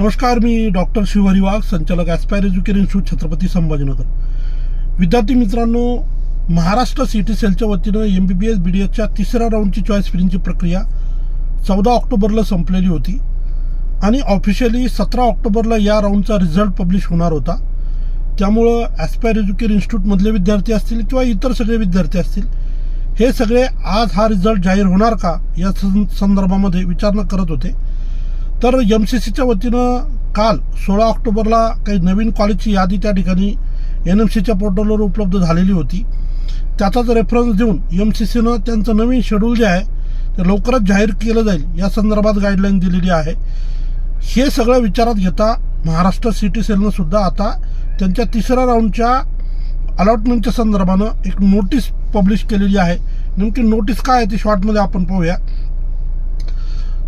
नमस्कार, मी डॉक्टर शिवहरी वाघ, संचालक aspire education institute, Chhatrapati Sambhajinagar. विद्यार्थी मित्रांनो, महाराष्ट्र सिटी सेलच्या वतीनं MBBS BDSच्या तिसऱ्या राऊंडची चॉईस फिलिंगची प्रक्रिया 14 ऑक्टोबरला संपलेली होती आणि ऑफिशियली 17 ऑक्टोबरला या राऊंडचा रिझल्ट पब्लिश होणार होता. त्यामुळं ॲस्पायर एज्युकेशन इन्स्टिट्यूटमधले विद्यार्थी असतील किंवा इतर सगळे विद्यार्थी असतील, हे सगळे आज हा रिझल्ट जाहीर होणार का या संदर्भामध्ये विचारणा करत होते. तर MCCच्या वतीनं काल 16 ऑक्टोबरला काही नवीन कॉलेजची यादी त्या ठिकाणी NMCच्या पोर्टलवर उपलब्ध झालेली होती. त्याचाच रेफरन्स देऊन MCCनं त्यांचं नवीन शेड्यूल जे आहे ते लवकरच जाहीर केलं जाईल या संदर्भात गाईडलाईन दिलेली आहे. हे सगळं विचारात घेता महाराष्ट्र सिटी सेलनं सुद्धा आता त्यांच्या तिसऱ्या राऊंडच्या अलॉटमेंटच्या संदर्भानं एक नोटीस पब्लिश केलेली आहे. नेमकी नोटीस काय आहे ती शॉर्टमध्ये आपण पाहूया.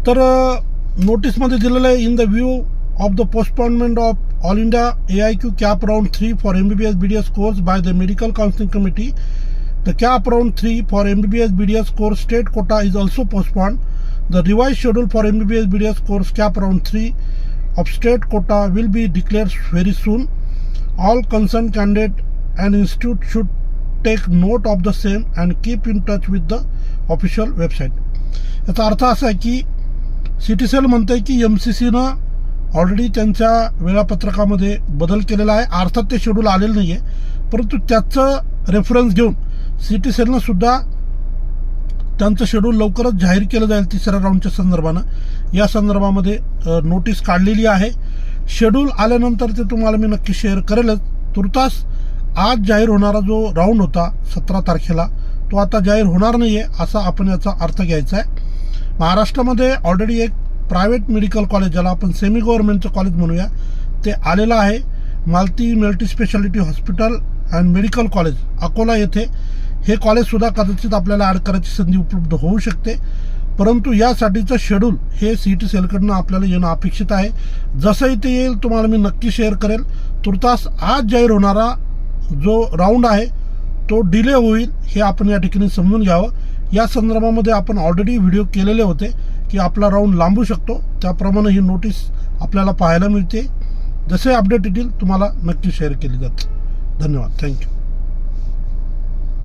तर नोटीसमध्ये दिलेलं आहे, in the view of the postponement of all India AIQ cap round 3 for MBBS BDS course by the medical counselling committee, the cap round 3 for MBBS BDS course state quota is also postponed. The revise schedule for MBBS BDS course cap round 3 of state quota will be declared very soon. All concerned candidate and institute should take note of the same and keep in touch with the official website. याचा अर्थ असा आहे की city sale म्हणते की MCCनं already त्यांच्या वेळापत्रकामध्ये बदल केलेला आहे. अर्थात ते शेड्यूल आलेलं नाही आहे, परंतु त्याचं रेफरन्स घेऊन सिटी सेलनं सुद्धा त्यांचं शेड्यूल लवकरच जाहीर केलं जाईल तिसऱ्या राऊंडच्या संदर्भानं. या संदर्भामध्ये नोटीस काढलेली आहे. शेड्यूल आल्यानंतर ते तुम्हाला मी नक्की शेअर करेलच. तुर्तास आज जाहीर होणारा जो राऊंड होता 17 तारखेला, तो आता जाहीर होणार नाही आहे असा आपण याचा अर्थ घ्यायचा आहे. महाराष्ट्रामध्ये ऑलरेडी एक प्रायव्हेट मेडिकल कॉलेज, ज्याला आपण सेमी गव्हर्नमेंटचं कॉलेज म्हणूया, ते आलेलं आहे. Malti multi speciality hospital and medical college Akola येथे हे कॉलेजसुद्धा कदाचित आपल्याला ॲड करायची संधी उपलब्ध होऊ शकते. परंतु यासाठीचं शेड्यूल हे सिटी सेलकडनं आपल्याला येणं अपेक्षित आहे. जसंही ते येईल तुम्हाला मी नक्की शेअर करेल. तुर्तास आज जाहीर होणारा जो राऊंड आहे तो डिले होईल हे आपण या ठिकाणी समजून घ्यावं. या संदर्भामध्ये आपण ऑलरेडी व्हिडिओ केलेले होते की आपला राऊंड लांबू शकतो, त्याप्रमाणे ही नोटीस आपल्याला पाहायला मिळते. जसे अपडेट येतील तुम्हाला नक्की शेअर केली जाते. धन्यवाद. थँक्यू.